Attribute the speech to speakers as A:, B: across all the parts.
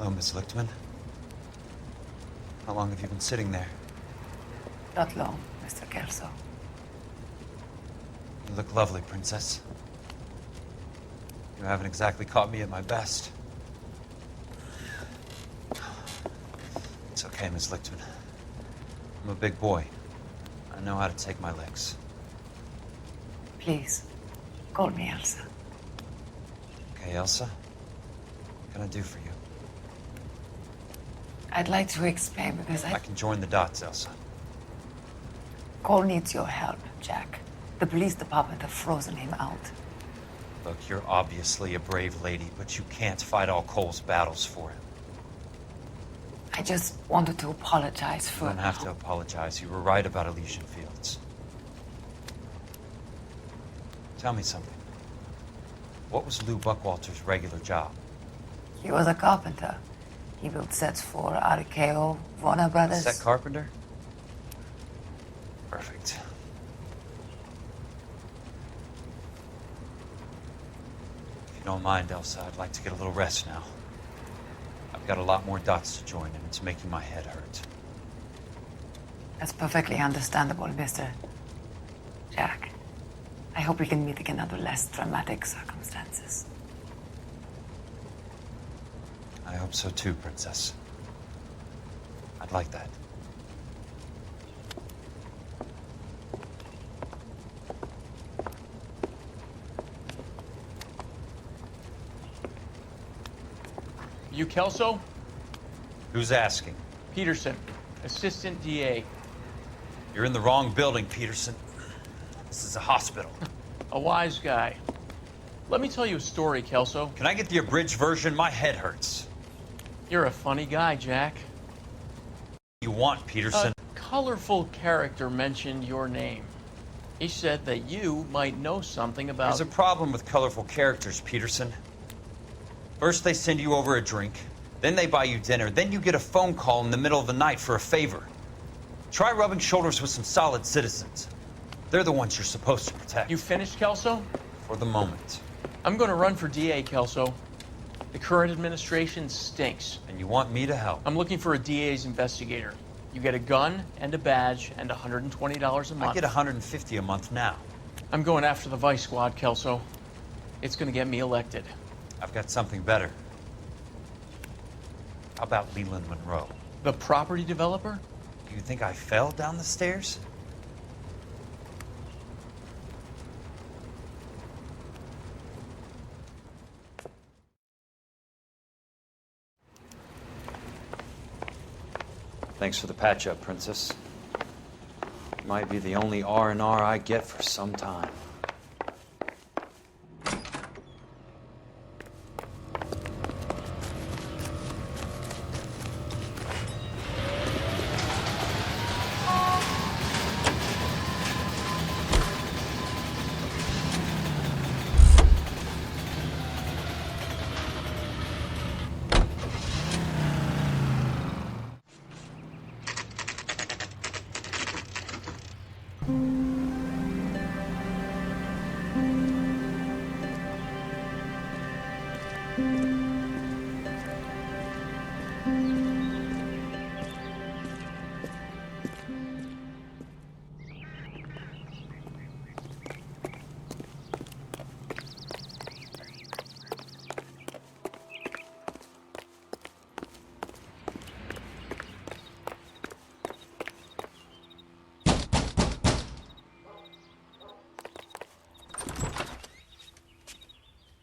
A: Hello, Miss Lichtman. How long have you been sitting there?
B: Not long, Mr. Kelso.
A: You look lovely, Princess. You haven't exactly caught me at my best. It's okay, Miss Lichtman. I'm a big boy. I know how to take my licks.
B: Please, call me Elsa.
A: Okay, Elsa? What can I do for you?
B: I'd like to explain because
A: I can join the dots, Elsa.
B: Cole needs your help, Jack. The police department have frozen him out.
A: Look, you're obviously a brave lady, but you can't fight all Cole's battles for him.
B: I just wanted to apologize for...
A: You don't have to apologize. You were right about Elysian Fields. Tell me something. What was Lou Buckwalter's regular job?
B: He was a carpenter. He built sets for RKO, Warner Brothers.
A: Set carpenter? Perfect. If you don't mind, Elsa, I'd like to get a little rest now. I've got a lot more dots to join, and it's making my head hurt.
B: That's perfectly understandable, Mr. Jack. I hope we can meet again under less dramatic circumstances.
A: I hope so too, Princess. I'd like that.
C: You Kelso?
A: Who's asking?
C: Peterson, Assistant DA.
A: You're in the wrong building, Peterson. This is a hospital.
C: A wise guy. Let me tell you a story, Kelso.
A: Can I get the abridged version? My head hurts.
C: You're a funny guy, Jack.
A: You want, Peterson?
C: A colorful character mentioned your name. He said that you might know something about...
A: There's a problem with colorful characters, Peterson. First they send you over a drink, then they buy you dinner, then you get a phone call in the middle of the night for a favor. Try rubbing shoulders with some solid citizens. They're the ones you're supposed to protect.
C: You finished, Kelso?
A: For the moment.
C: I'm going to run for DA, Kelso. The current administration stinks.
A: And you want me to help?
C: I'm looking for a DA's investigator. You get a gun and a badge and $120 a month.
A: I get $150 a month now.
C: I'm going after the Vice Squad, Kelso. It's going to get me elected.
A: I've got something better. How about Leland Monroe?
C: The property developer?
A: Do you think I fell down the stairs? Thanks for the patch-up, Princess. Might be the only R&R I get for some time.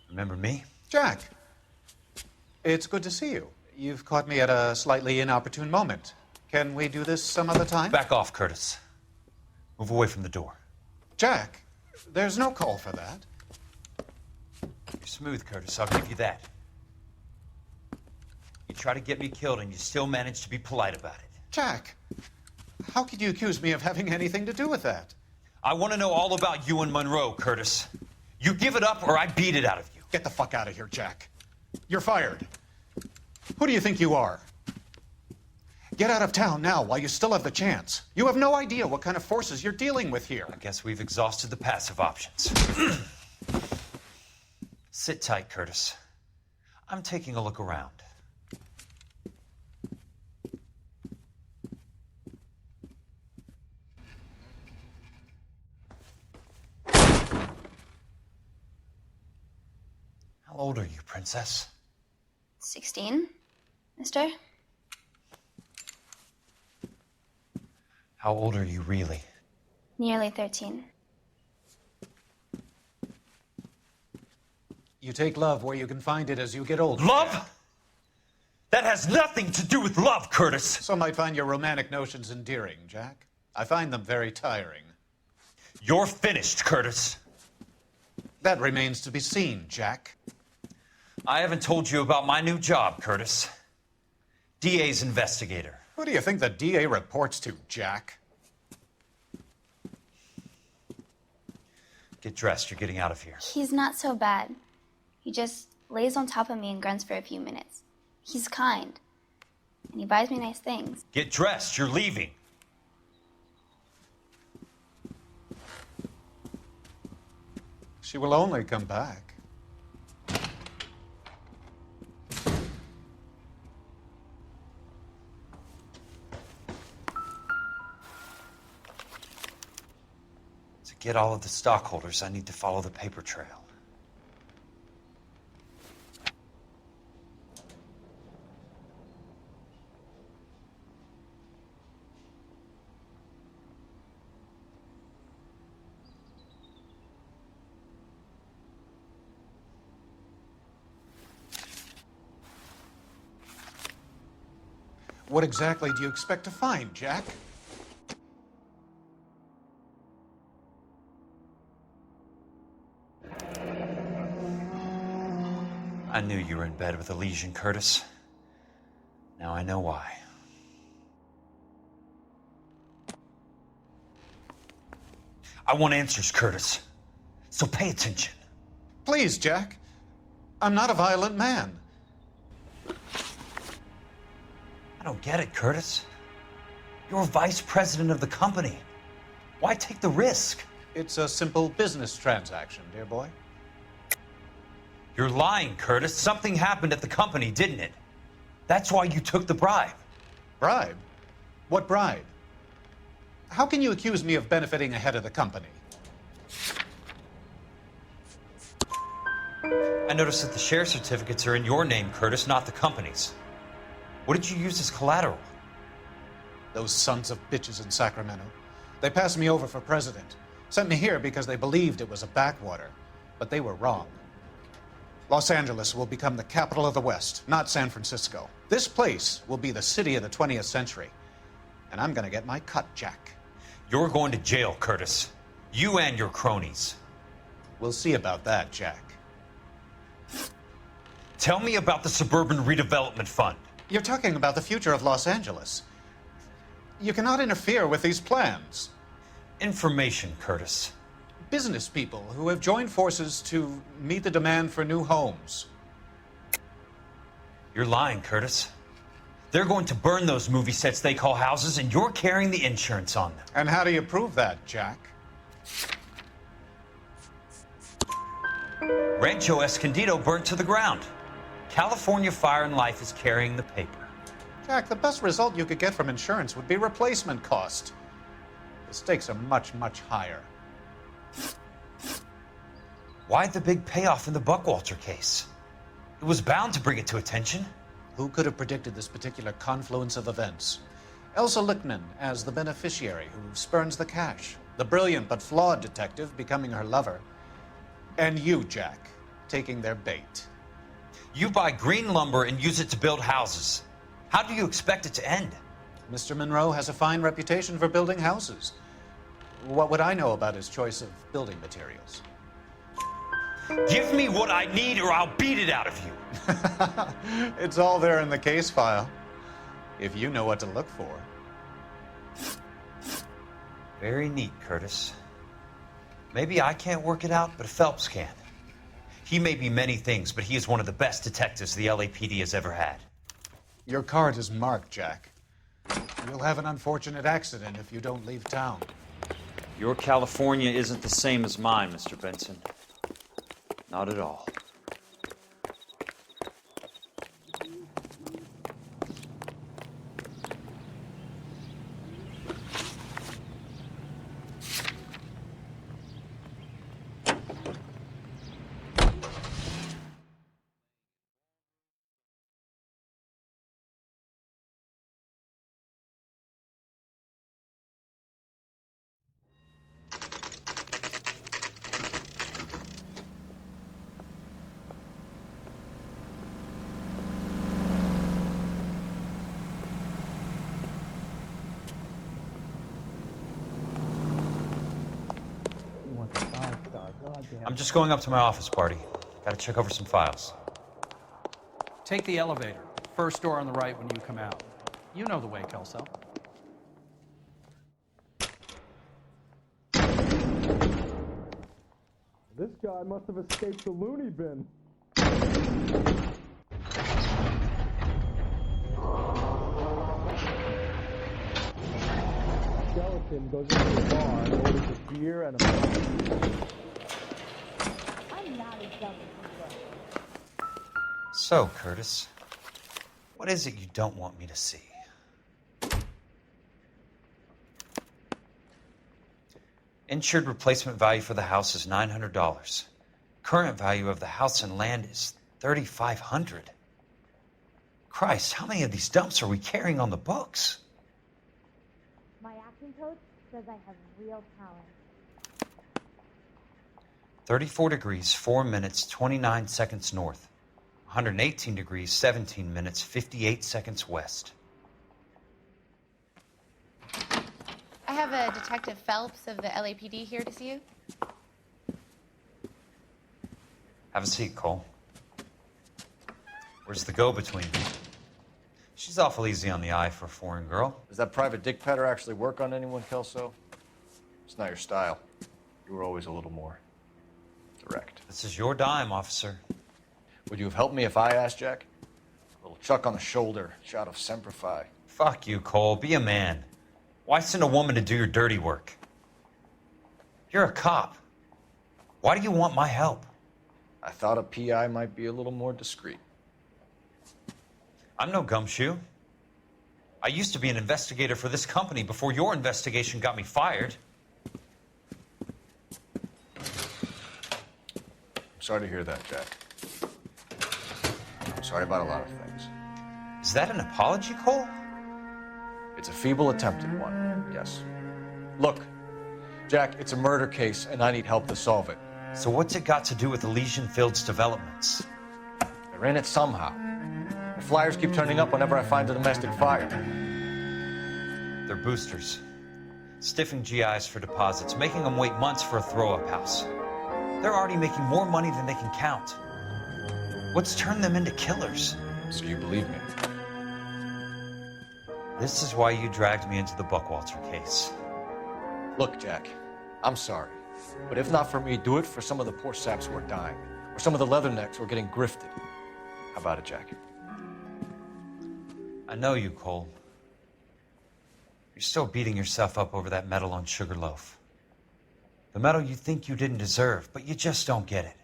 A: Remember me?
D: Jack, it's good to see you. You've caught me at a slightly inopportune moment. Can we do this some other time?
A: Back off, Curtis. Move away from the door.
D: Jack, there's no call for that.
A: You're smooth, Curtis. I'll give you that. You try to get me killed and you still manage to be polite about it.
D: Jack, how could you accuse me of having anything to do with that?
A: I want to know all about you and Monroe, Curtis. You give it up or I beat it out of you.
D: Get the fuck out of here, Jack. You're fired. Who do you think you are? Get out of town now while you still have the chance. You have no idea what kind of forces you're dealing with here.
A: I guess we've exhausted the passive options. Sit tight, Curtis. I'm taking a look around. old are you, Princess?
E: 16, mister?
A: How old are you really?
E: Nearly 13.
D: You take love where you can find it as you get older.
A: Love? That has nothing to do with love, Curtis.
D: Some might find your romantic notions endearing, Jack. I find them very tiring.
A: You're finished, Curtis.
D: That remains to be seen, Jack.
A: I haven't told you about my new job, Curtis. DA's investigator.
D: Who do you think the DA reports to, Jack?
A: Get dressed, you're getting out of here.
E: He's not so bad. He just lays on top of me and grunts for a few minutes. He's kind. And he buys me nice things.
A: Get dressed, you're leaving.
D: She will only come back.
A: To get all of the stockholders, I need to follow the paper trail.
D: What exactly do you expect to find, Jack?
A: I knew you were in bed with a lesion, Curtis. Now I know why. I want answers, Curtis. So pay attention.
D: Please, Jack. I'm not a violent man.
A: I don't get it, Curtis. You're vice president of the company. Why take the risk?
D: It's a simple business transaction, dear boy.
A: You're lying, Curtis. Something happened at the company, didn't it? That's why you took the bribe.
D: Bribe? What bribe? How can you accuse me of benefiting ahead of the company?
A: I noticed that the share certificates are in your name, Curtis, not the company's. What did you use as collateral?
D: Those sons of bitches in Sacramento. They passed me over for president. Sent me here because they believed it was a backwater. But they were wrong. Los Angeles will become the capital of the West, not San Francisco. This place will be the city of the 20th century. And I'm gonna get my cut, Jack.
A: You're going to jail, Curtis. You and your cronies.
D: We'll see about that, Jack.
A: Tell me about the Suburban Redevelopment Fund.
D: You're talking about the future of Los Angeles. You cannot interfere with these plans.
A: Information, Curtis.
D: Business people who have joined forces to meet the demand for new homes.
A: You're lying, Curtis. They're going to burn those movie sets they call houses, and you're carrying the insurance on them.
D: And how do you prove that, Jack?
A: Rancho Escondido burnt to the ground. California Fire and Life is carrying the paper.
D: Jack, the best result you could get from insurance would be replacement cost. The stakes are much, much higher.
A: Why the big payoff in the Buckwalter case? It was bound to bring it to attention.
D: Who could have predicted this particular confluence of events? Elsa Lichtman as the beneficiary who spurns the cash. The brilliant but flawed detective becoming her lover. And you, Jack, taking their bait.
A: You buy green lumber and use it to build houses. How do you expect it to end?
D: Mr. Monroe has a fine reputation for building houses. What would I know about his choice of building materials?
A: Give me what I need or I'll beat it out of you.
D: It's all there in the case file, if you know what to look for.
A: Very neat, Curtis. Maybe I can't work it out, but Phelps can. He may be many things, but he is one of the best detectives the LAPD has ever had.
D: Your card is marked, Jack. You'll have an unfortunate accident if you don't leave town.
A: Your California isn't the same as mine, Mr. Benson. Not at all. I'm just going up to my office party. Gotta check over some files.
F: Take the elevator. First door on the right when you come out. You know the way, Kelso.
G: This guy must have escaped the loony bin. Skeleton goes into the bar and orders a beer and a...
H: I'm not as dumb as you look.
A: So, Curtis, what is it you don't want me to see? Insured replacement value for the house is $900. Current value of the house and land is $3,500. Christ, how many of these dumps are we carrying on the books?
H: My acting coach says I have real talent.
A: 34 degrees, 4 minutes, 29 seconds north. 118 degrees, 17 minutes, 58 seconds west.
I: I have a Detective Phelps of the LAPD here to see you.
A: Have a seat, Cole. Where's the go-between? She's awful easy on the eye for a foreign girl.
J: Does that private dick patter actually work on anyone, Kelso? It's not your style. You were always a little more direct.
A: This is your dime, officer.
J: Would you have helped me if I asked, Jack? A little chuck on the shoulder, shot of Semper Fi.
A: Fuck you, Cole. Be a man. Why send a woman to do your dirty work? You're a cop. Why do you want my help?
J: I thought a PI might be a little more discreet.
A: I'm no gumshoe. I used to be an investigator for this company before your investigation got me fired.
J: I'm sorry to hear that, Jack. I'm sorry about a lot of things.
A: Is that an apology, Cole?
J: It's a feeble attempt at one, yes. Look, Jack, it's a murder case, and I need help to solve it.
A: So what's it got to do with Elysian Fields developments?
J: They're in it somehow. The flyers keep turning up whenever I find a domestic fire.
A: They're boosters. Stiffing GIs for deposits, making them wait months for a throw-up house. They're already making more money than they can count. What's turned them into killers?
J: So you believe me?
A: This is why you dragged me into the Buckwalter case.
J: Look, Jack, I'm sorry. But if not for me, do it for some of the poor saps who are dying. Or some of the leathernecks who are getting grifted. How about it, Jack?
A: I know you, Cole. You're still beating yourself up over that medal on Sugarloaf. The medal you think you didn't deserve, but you just don't get it.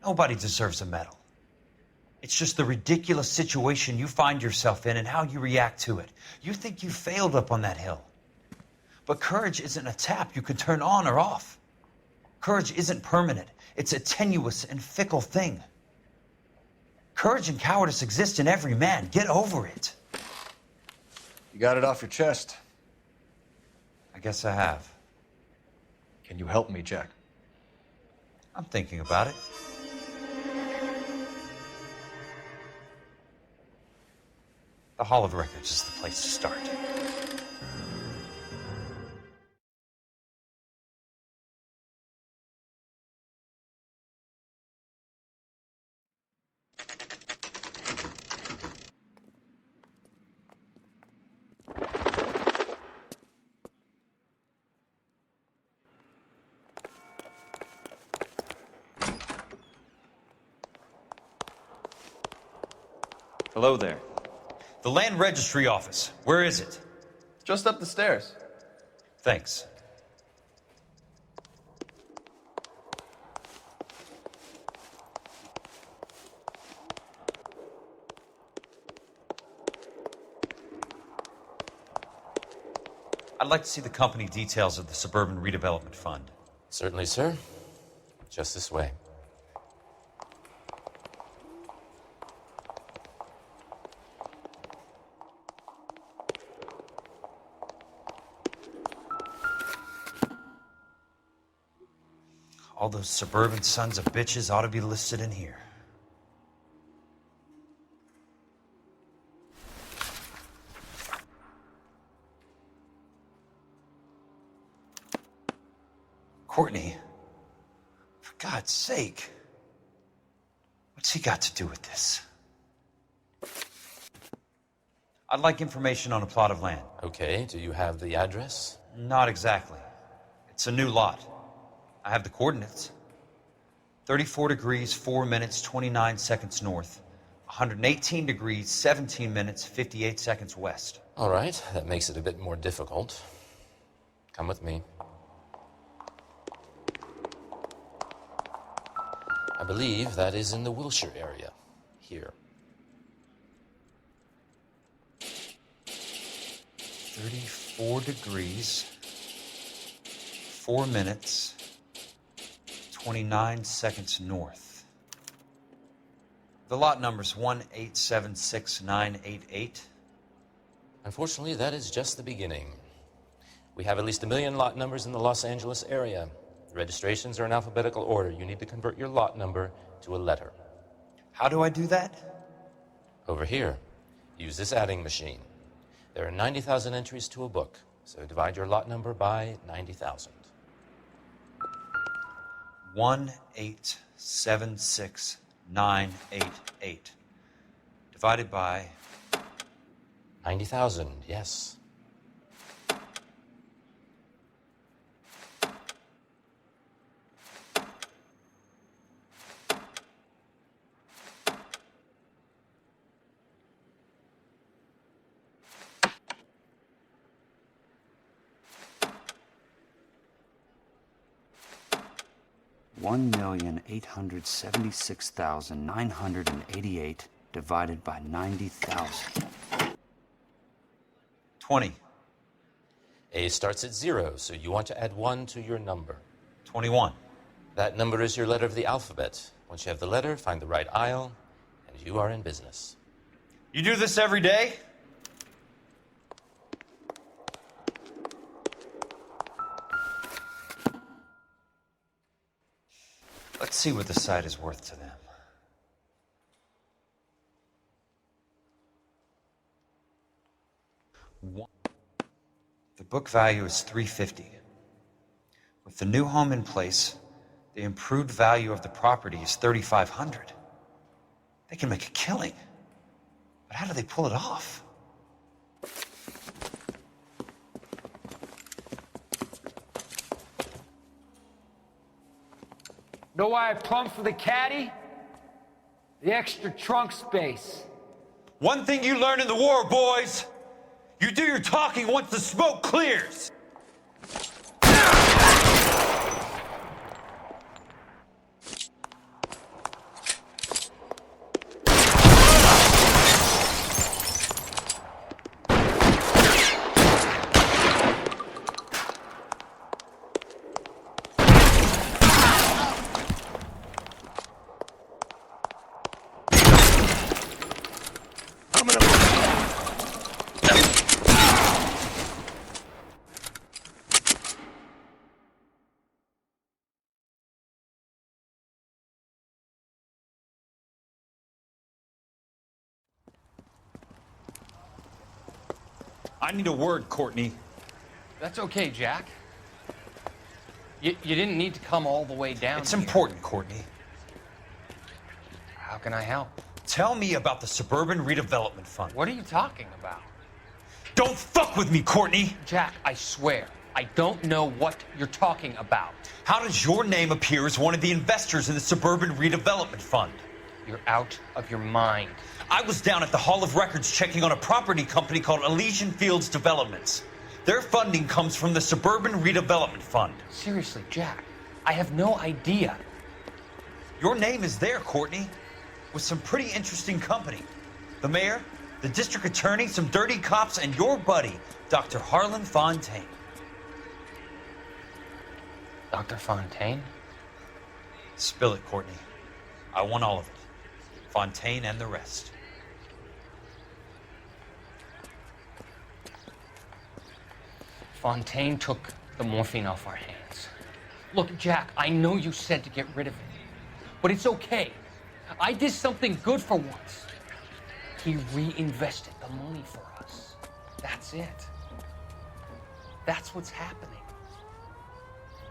A: Nobody deserves a medal. It's just the ridiculous situation you find yourself in and how you react to it. You think you failed up on that hill. But courage isn't a tap you can turn on or off. Courage isn't permanent. It's a tenuous and fickle thing. Courage and cowardice exist in every man. Get over it.
J: You got it off your chest.
A: I guess I have.
J: Can you help me, Jack?
A: I'm thinking about it. The Hall of Records is the place to start.
K: Hello there.
A: The Land Registry Office. Where is it?
K: Just up the stairs.
A: Thanks. I'd like to see the company details of the Suburban Redevelopment Fund.
K: Certainly, sir. Just this way.
A: All those suburban sons of bitches ought to be listed in here. Courtney, God's sake. What's he got to do with this? I'd like information on a plot of land.
K: Okay, do you have the address?
A: Not exactly. It's a new lot. I have the coordinates. 34 degrees, 4 minutes, 29 seconds north. 118 degrees, 17 minutes, 58 seconds west.
K: All right, that makes it a bit more difficult. Come with me. I believe that is in the Wilshire area. Here.
A: 34 degrees, 4 minutes, 29 seconds north. The lot number's 1876988.
K: Unfortunately, that is just the beginning. We have at least 1 million lot numbers in the Los Angeles area. The registrations are in alphabetical order. You need to convert your lot number to a letter.
A: How do I do that?
K: Over here. Use this adding machine. There are 90,000 entries to a book, so divide your lot number by 90,000.
A: 1876988. Divided by
K: 90,000, yes.
L: $1,876,988 divided by 90,000.
A: 20.
K: A starts at 0, so you want to add 1 to your number.
A: 21.
K: That number is your letter of the alphabet. Once you have the letter, find the right aisle, and you are in business.
A: You do this every day? Let's see what the site is worth to them. The book value is $350. With the new home in place, the improved value of the property is $3,500. They can make a killing. But how do they pull it off?
M: Know why I plumbed for the caddy? The extra trunk space.
A: One thing you learn in the war, boys. You do your talking once the smoke clears. I need a word, Courtney.
F: That's okay, Jack. You didn't need to come all the way down
A: It's
F: here.
A: important, Courtney.
F: How can I help?
A: Tell me about the Suburban Redevelopment Fund.
F: What are you talking about?
A: Don't fuck with me, Courtney!
F: Jack, I swear, I don't know what you're talking about.
A: How does your name appear as one of the investors in the Suburban Redevelopment Fund?
F: You're out of your mind.
A: I was down at the Hall of Records checking on a property company called Elysian Fields Developments. Their funding comes from the Suburban Redevelopment Fund.
F: Seriously, Jack, I have no idea.
A: Your name is there, Courtney, with some pretty interesting company. The mayor, the district attorney, some dirty cops, and your buddy, Dr. Harlan Fontaine.
F: Dr. Fontaine?
A: Spill it, Courtney. I want all of it. Fontaine and the rest.
F: Fontaine took the morphine off our hands. Look, Jack, I know you said to get rid of it, but it's okay. I did something good for once. He reinvested the money for us. That's it. That's what's happening.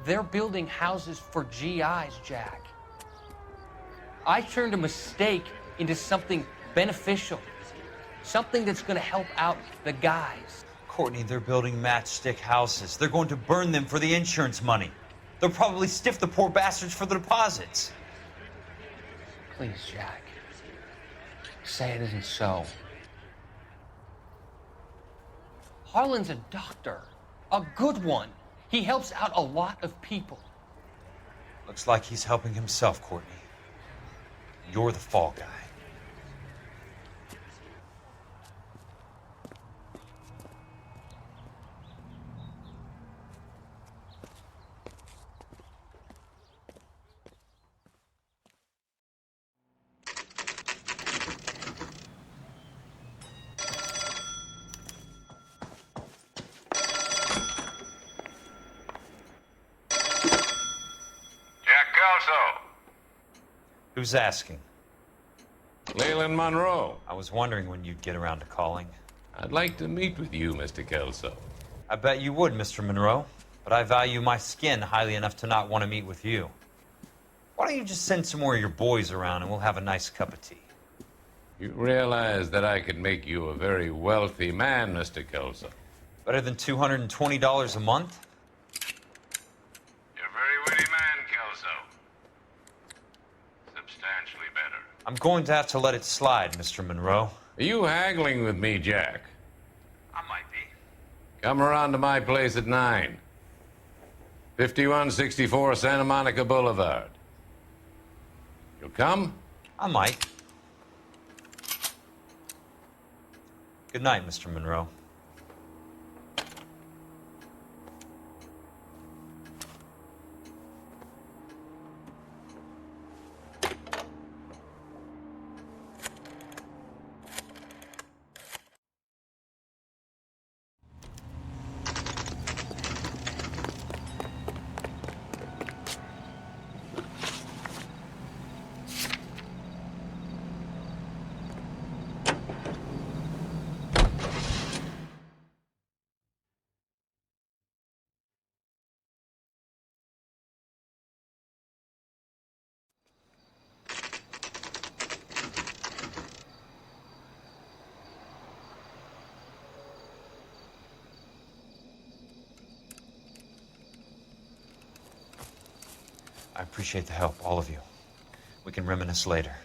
F: They're building houses for GIs, Jack. I turned a mistake into something beneficial. Something that's gonna help out the guys.
A: Courtney, they're building matchstick houses. They're going to burn them for the insurance money. They'll probably stiff the poor bastards for the deposits.
F: Please, Jack. Say it isn't so. Harlan's a doctor. A good one. He helps out a lot of people.
A: Looks like he's helping himself, Courtney. You're the fall guy. Who's asking?
N: Leland Monroe.
A: I was wondering when you'd get around to calling.
N: I'd like to meet with you, Mr. Kelso.
A: I bet you would, Mr. Monroe. But I value my skin highly enough to not want to meet with you. Why don't you just send some more of your boys around and we'll have a nice cup of tea?
N: You realize that I could make you a very wealthy man, Mr. Kelso.
A: Better than $220 a month?
N: You're a very witty man, Kelso. Substantially better.
A: I'm going to have to let it slide, Mr. Monroe.
N: Are you haggling with me, Jack?
A: I might be.
N: Come around to my place at 9. 5164 Santa Monica Boulevard. You'll come?
A: I might. Good night, Mr. Monroe. I appreciate the help, all of you. We can reminisce later.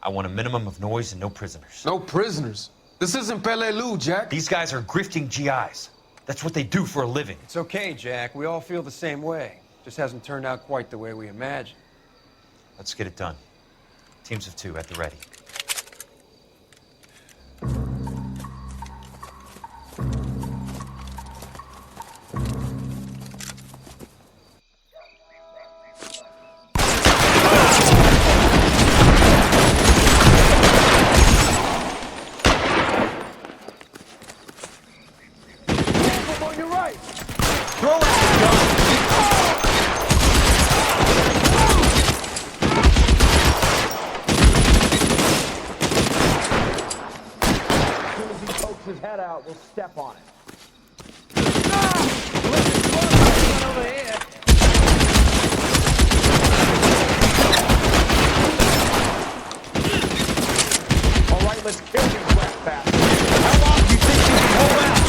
A: I want a minimum of noise and no prisoners.
O: No prisoners? This isn't Peleliu, Jack.
A: These guys are grifting GIs. That's what they do for a living.
P: It's okay, Jack. We all feel the same way. Just hasn't turned out quite the way we imagined.
A: Let's get it done. Teams of 2 at the ready.
M: We'll step on it. All right, let's kill these rat bastards. How long do you think you can hold out?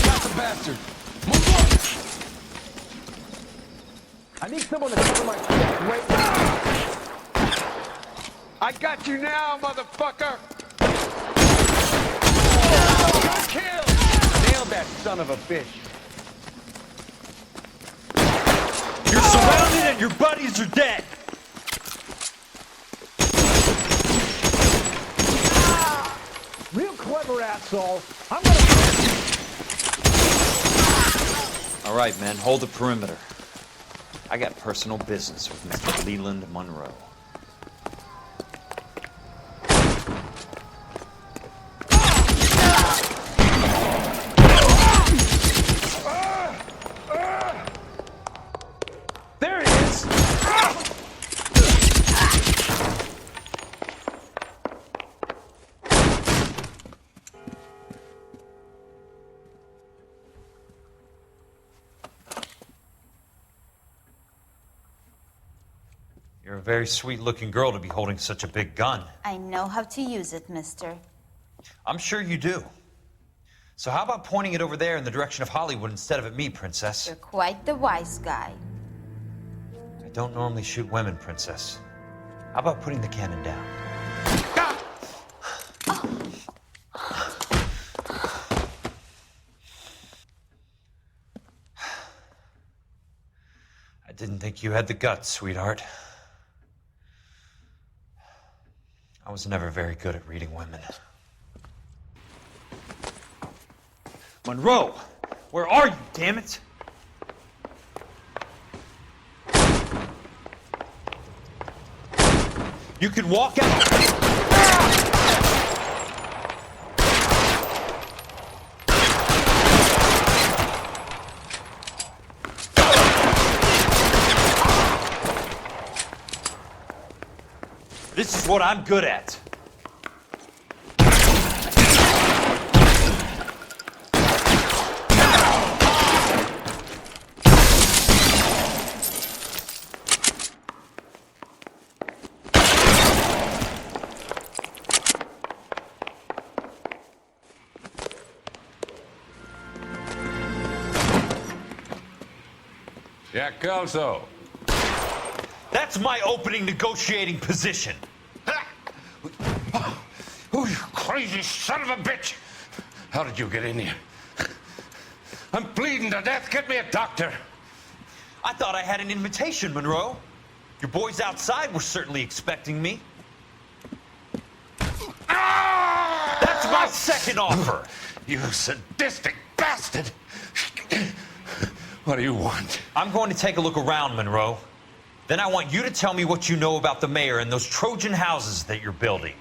O: Got the bastard. Move on.
M: I need someone to cover my shit right now.
O: I got you now, motherfucker! Good kill!
M: Nailed that son of a bitch.
A: You're surrounded and your buddies are dead!
M: Real clever asshole. I'm gonna...
A: All right, men, hold the perimeter. I got personal business with Mr. Leland Monroe. You're a very sweet-looking girl to be holding such a big gun.
Q: I know how to use it, mister.
A: I'm sure you do. So how about pointing it over there in the direction of Hollywood instead of at me, Princess?
Q: You're quite the wise guy.
A: I don't normally shoot women, Princess. How about putting the cannon down? I didn't think you had the guts, sweetheart. I was never very good at reading women. Monroe! Where are you, damn it? You can walk out. This is what I'm good at.
N: Jack Kelso.
A: That's my opening negotiating position.
N: Oh, you crazy son of a bitch! How did you get in here? I'm bleeding to death. Get me a doctor.
A: I thought I had an invitation, Monroe. Your boys outside were certainly expecting me. That's my second offer.
N: You sadistic bastard! What do you want?
A: I'm going to take a look around, Monroe. Then I want you to tell me what you know about the mayor and those Trojan houses that you're building.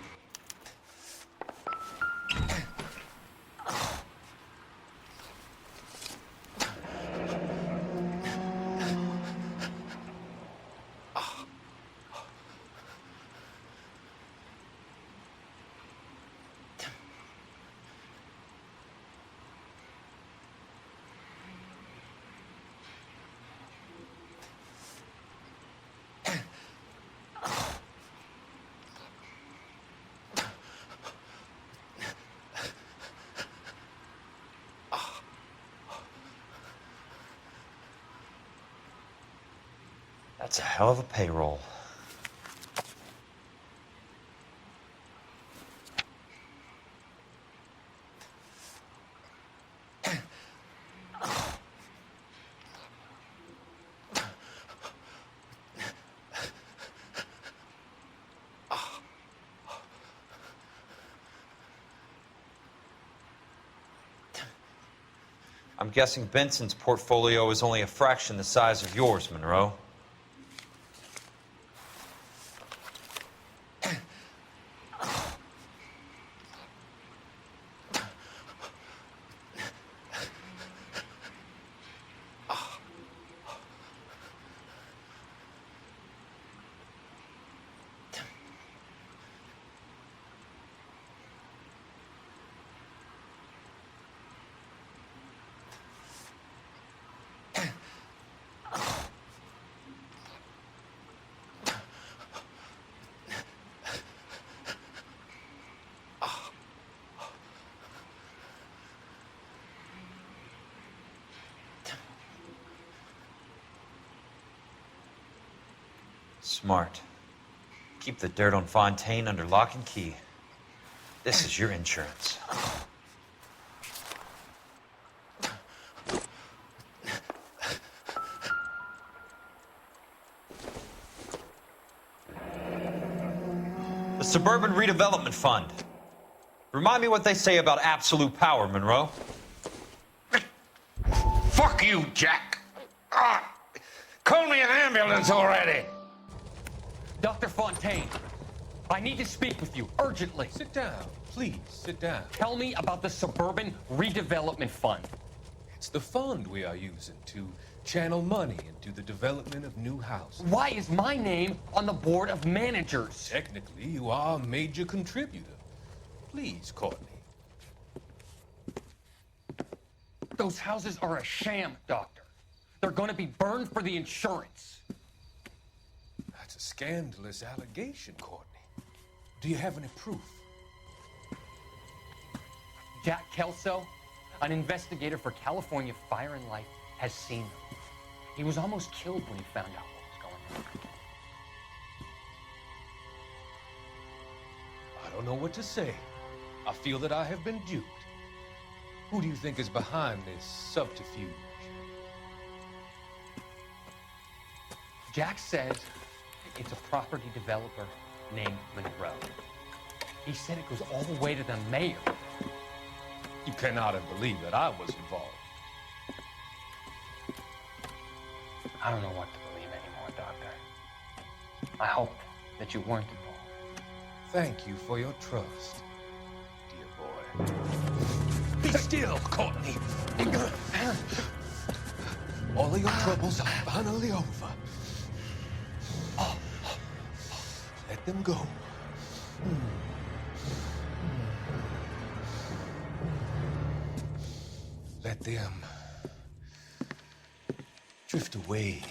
A: That's a hell of a payroll. I'm guessing Benson's portfolio is only a fraction the size of yours, Monroe. Smart. Keep the dirt on Fontaine under lock and key. This is your insurance. The Suburban Redevelopment Fund. Remind me what they say about absolute power, Monroe.
N: Fuck you, Jack. Call me an ambulance already.
F: Dr. Fontaine, I need to speak with you urgently.
R: Sit down. Please, sit down.
F: Tell me about the Suburban Redevelopment Fund.
R: It's the fund we are using to channel money into the development of new houses.
F: Why is my name on the board of managers?
R: Technically, you are a major contributor. Please, Courtney.
F: Those houses are a sham, Doctor. They're going to be burned for the insurance.
R: It's a scandalous allegation, Courtney. Do you have any proof?
F: Jack Kelso, an investigator for California Fire and Life, has seen them. He was almost killed when he found out what was going on.
R: I don't know what to say. I feel that I have been duped. Who do you think is behind this subterfuge?
F: Jack says it's a property developer named Monroe. He said it goes all the way to the mayor.
R: You cannot have believed that I was involved.
F: I don't know what to believe anymore, Doctor. I hoped that you weren't involved.
R: Thank you for your trust, dear boy. Be still, Courtney. All of your troubles are finally over. Let them go. Let them drift away.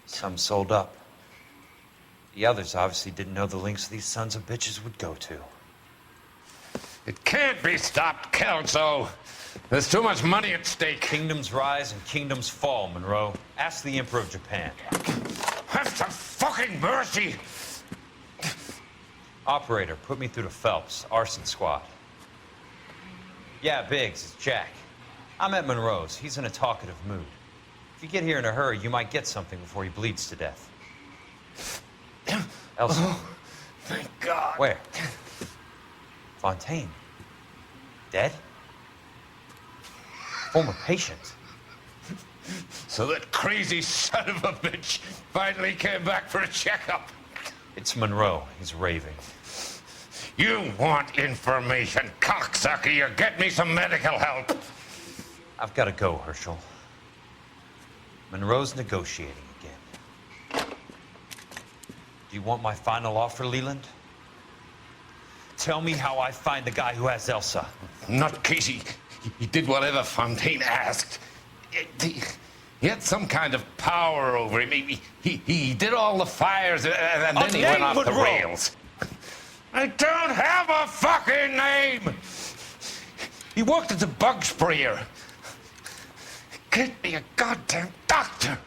A: Some sold up. The others obviously didn't know the links these sons of bitches would go to.
N: It can't be stopped, Kelso. There's too much money at stake.
A: Kingdoms rise and kingdoms fall, Monroe. Ask the Emperor of Japan.
N: Have some fucking mercy!
A: Operator, put me through to Phelps, arson squad. Yeah, Biggs, it's Jack. I'm at Monroe's. He's in a talkative mood. If you get here in a hurry, you might get something before he bleeds to death. Elsa.
N: Oh, thank God.
A: Where? Fontaine. Dead? Former patient.
N: So that crazy son of a bitch finally came back for a checkup.
A: It's Monroe. He's raving.
N: You want information, cocksucker. You get me some medical help.
A: I've got to go, Herschel. Monroe's negotiating again. Do you want my final offer, Leland? Tell me how I find the guy who has Elsa.
N: Not Casey. He did whatever Fontaine asked. He had some kind of power over him. He did all the fires, and then he went off the rails. I don't have a fucking name! He worked as a bug sprayer. Get me a goddamn doctor!